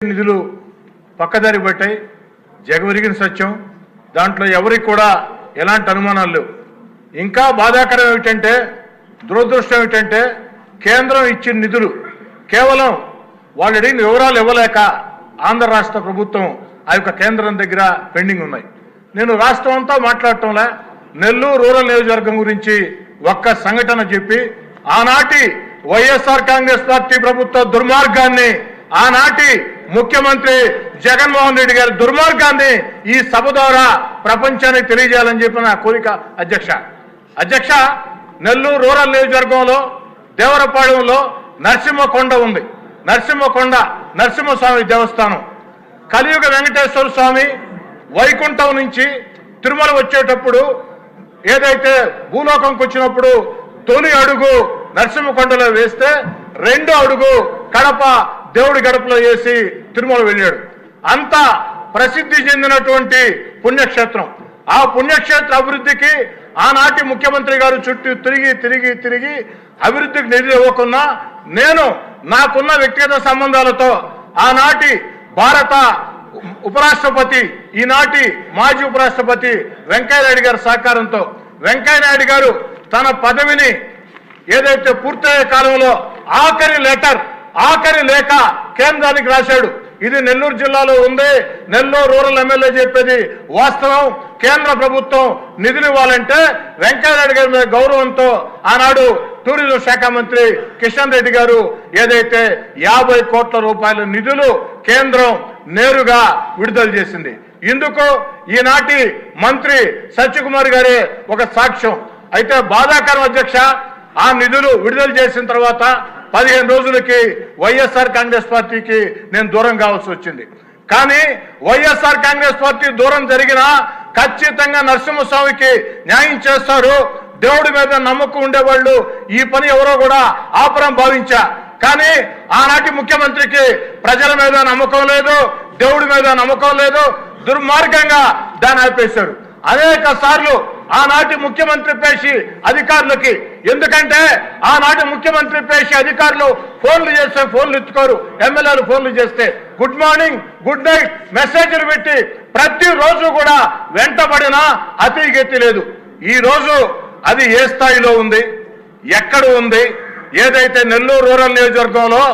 నిధులు పక్కదారి పట్టాయి. జగమెరిగిన సత్యం. దాంట్లో ఎవరికి కూడా ఎలాంటి అనుమానాలు లేవు. ఇంకా బాధాకరం ఏమిటంటే, దురదృష్టం ఏమిటంటే, కేంద్రం ఇచ్చిన నిధులు కేవలం వాళ్ళు అడిగిన వివరాలు ఇవ్వలేక ఆంధ్ర రాష్ట్ర ప్రభుత్వం ఆ యొక్క కేంద్రం దగ్గర పెండింగ్ ఉన్నాయి. నేను రాష్ట్రం అంతా మాట్లాడటంలా నెల్లూరు రూరల్ నియోజకవర్గం గురించి ఒక్క సంఘటన చెప్పి ఆనాటి వైఎస్ఆర్ కాంగ్రెస్ పార్టీ ప్రభుత్వ దుర్మార్గాన్ని, ఆనాటి ముఖ్యమంత్రి జగన్మోహన్ రెడ్డి గారి దుర్మార్గాన్ని ఈ సభ ద్వారా ప్రపంచానికి తెలియజేయాలని చెప్పిన నా కోరిక. అధ్యక్ష, నెల్లూరు రూరల్ నియోజకవర్గంలో దేవరపాళెంలో నరసింహకొండ ఉంది. నరసింహస్వామి దేవస్థానం. కలియుగ వెంకటేశ్వర స్వామి వైకుంఠం నుంచి తిరుమల వచ్చేటప్పుడు ఏదైతే భూలోకంకి వచ్చినప్పుడు తొలి అడుగు నరసింహకొండలో వేస్తే రెండో అడుగు కడప దేవుడి గడపలో వేసి తిరుమల వెళ్ళాడు. అంత ప్రసిద్ధి చెందినటువంటి పుణ్యక్షేత్రం. ఆ పుణ్యక్షేత్ర అభివృద్ధికి ఆనాటి ముఖ్యమంత్రి గారు చుట్టూ తిరిగి అభివృద్ధికి నిధులు ఇవ్వకున్నా నేను నాకున్న వ్యక్తిగత సంబంధాలతో ఆనాటి భారత ఉపరాష్ట్రపతి, ఈనాటి మాజీ ఉపరాష్ట్రపతి వెంకయ్యనాయుడు గారి సహకారంతో వెంకయ్యనాయుడు గారు తన పదవిని ఏదైతే పూర్తయ్యే కాలంలో ఆఖరి లేఖ కేంద్రానికి రాశాడు. ఇది నెల్లూరు జిల్లాలో ఉంది. నెల్లూరు రూరల్ ఎమ్మెల్యే చెప్పేది వాస్తవం. కేంద్ర ప్రభుత్వం నిధులు ఇవ్వాలంటే వెంకయ్యనాయుడు గారి మీద గౌరవంతో ఆనాడు టూరిజం శాఖ మంత్రి కిషన్ రెడ్డి గారు ఏదైతే 50 కోట్ల రూపాయల నిధులు కేంద్రం నేరుగా విడుదల చేసింది. ఇందుకు ఈనాటి మంత్రి సత్యకుమార్ గారే ఒక సాక్ష్యం. అయితే బాధాకరం అధ్యక్ష, ఆ నిధులు విడుదల చేసిన తర్వాత 15 రోజులకి వైఎస్ఆర్ కాంగ్రెస్ పార్టీకి నేను దూరం కావాల్సి వచ్చింది. కానీ వైఎస్ఆర్ కాంగ్రెస్ పార్టీ దూరం జరిగినా ఖచ్చితంగా నరసింహస్వామికి న్యాయం చేస్తారు. దేవుడి మీద నమ్మకం ఉండేవాళ్ళు ఈ పని ఎవరో కూడా ఆపరం భావించా. కానీ ఆనాటి ముఖ్యమంత్రికి ప్రజల మీద నమ్మకం లేదు, దేవుడి మీద నమ్మకం లేదు. దుర్మార్గంగా దాన్ని ఆపేశారు. అనేక సార్లు ఆనాటి ముఖ్యమంత్రి పేషి అధికారులకి, ఎందుకంటే ఆనాటి ముఖ్యమంత్రి పేషి అధికారులు ఫోన్లు చేస్తే ఫోన్లు ఎత్తుకోరు. ఎమ్మెల్యేలు ఫోన్లు చేస్తే గుడ్ మార్నింగ్, గుడ్ నైట్ మెసేజ్లు పెట్టి ప్రతిరోజు కూడా వెంటబడినా అతిగెత్తి లేదు. ఈ రోజు అది ఏ స్థాయిలో ఉంది, ఎక్కడ ఉంది? ఏదైతే నెల్లూరు రూరల్ నియోజకవర్గంలో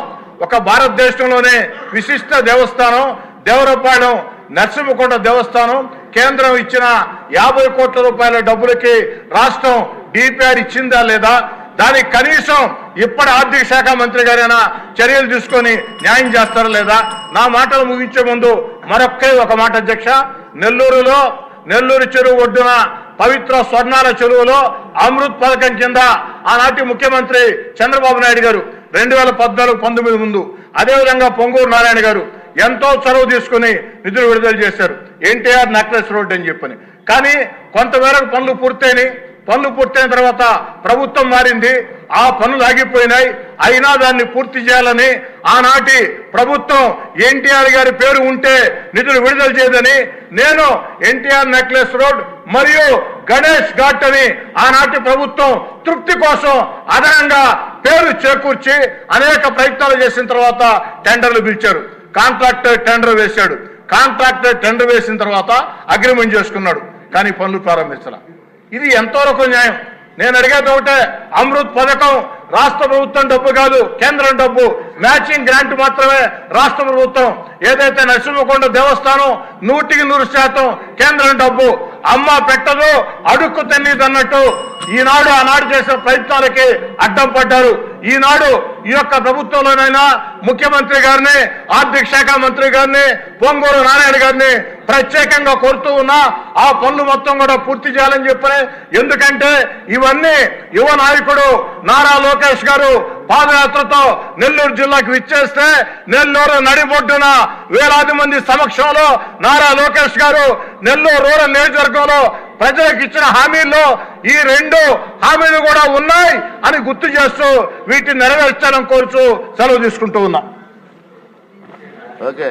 ఒక భారతదేశంలోనే విశిష్ట దేవస్థానం దేవరపాళెం నరసింహకొండ దేవస్థానం కేంద్రం ఇచ్చిన 50 కోట్ల రూపాయల డబ్బులకి రాష్ట్రం డిపిఆర్ ఇచ్చిందా లేదా? దానికి కనీసం ఇప్పటి ఆర్థిక శాఖ మంత్రి గారైనా చర్యలు తీసుకొని న్యాయం చేస్తారా లేదా? నా మాటలు ముగించే ముందు ఒక మాట అధ్యక్ష, నెల్లూరు చెరువు ఒడ్డున పవిత్ర స్వర్ణాల చెరువులో అమృత్ పథకం కింద ఆనాటి ముఖ్యమంత్రి చంద్రబాబు నాయుడు గారు 2014-19 ముందు, అదేవిధంగా పొంగూరు నారాయణ గారు ఎంతో చొరవ తీసుకుని నిధులు విడుదల చేశారు. ఎన్టీఆర్ నెక్లెస్ రోడ్ అని చెప్పని. కానీ కొంతమేరకు పనులు పూర్తయిన తర్వాత ప్రభుత్వం మారింది. ఆ పనులు ఆగిపోయినాయి. అయినా దాన్ని పూర్తి చేయాలని ఆనాటి ప్రభుత్వం ఎన్టీఆర్ గారి పేరు ఉంటే నిధులు విడుదల చేయదని నేను ఎన్టీఆర్ నెక్లెస్ రోడ్ మరియు గణేష్ ఘాట్ అని ఆనాటి ప్రభుత్వం తృప్తి కోసం అదనంగా పేరు చేకూర్చి అనేక ప్రయత్నాలు చేసిన తర్వాత టెండర్లు పిలిచారు. కాంట్రాక్టర్ టెండర్ వేశాడు. కాంట్రాక్టర్ టెండర్ వేసిన తర్వాత అగ్రిమెంట్ చేసుకున్నాడు. కానీ పనులు ప్రారంభించాల. ఇది ఎంతవరకు న్యాయం? నేను అడిగేది ఒకటే, అమృత్ పథకం రాష్ట్ర ప్రభుత్వం డబ్బు కాదు, కేంద్రం డబ్బు. మ్యాచింగ్ గ్రాంట్ మాత్రమే రాష్ట్ర ప్రభుత్వం. ఏదైతే నరసింహకొండ దేవస్థానం 100% కేంద్రం డబ్బు. అమ్మ పెట్టదు, అడుక్కు తిన్నదన్నట్టు ఈనాడు ఆనాడు చేసిన ప్రయత్నాలకి అడ్డం పడ్డారు. ఈనాడు ఈ యొక్క ప్రభుత్వంలోనైనా ముఖ్యమంత్రి గారిని, ఆర్థిక శాఖ మంత్రి గారిని, పొంగూరు నారాయణ గారిని ప్రత్యేకంగా కోరుతూ ఉన్నా ఆ పనులు మొత్తం కూడా పూర్తి చేయాలని చెప్పారు. ఎందుకంటే ఇవన్నీ యువ నాయకుడు నారా లోకేష్ గారు పాదయాత్రతో నెల్లూరు జిల్లాకు విచ్చేస్తే నెల్లూరు నడిబొడ్డున వేలాది మంది సమక్షంలో నారా లోకేష్ గారు నెల్లూరు రూరల్ నియోజకవర్గంలో ప్రజలకు ఇచ్చిన హామీల్లో ఈ 2 హామీలు కూడా ఉన్నాయి అని గుర్తు చేస్తూ వీటిని నెరవేర్చాలని కోరుచూ సెలవు తీసుకుంటూ ఉన్నా. ఓకే.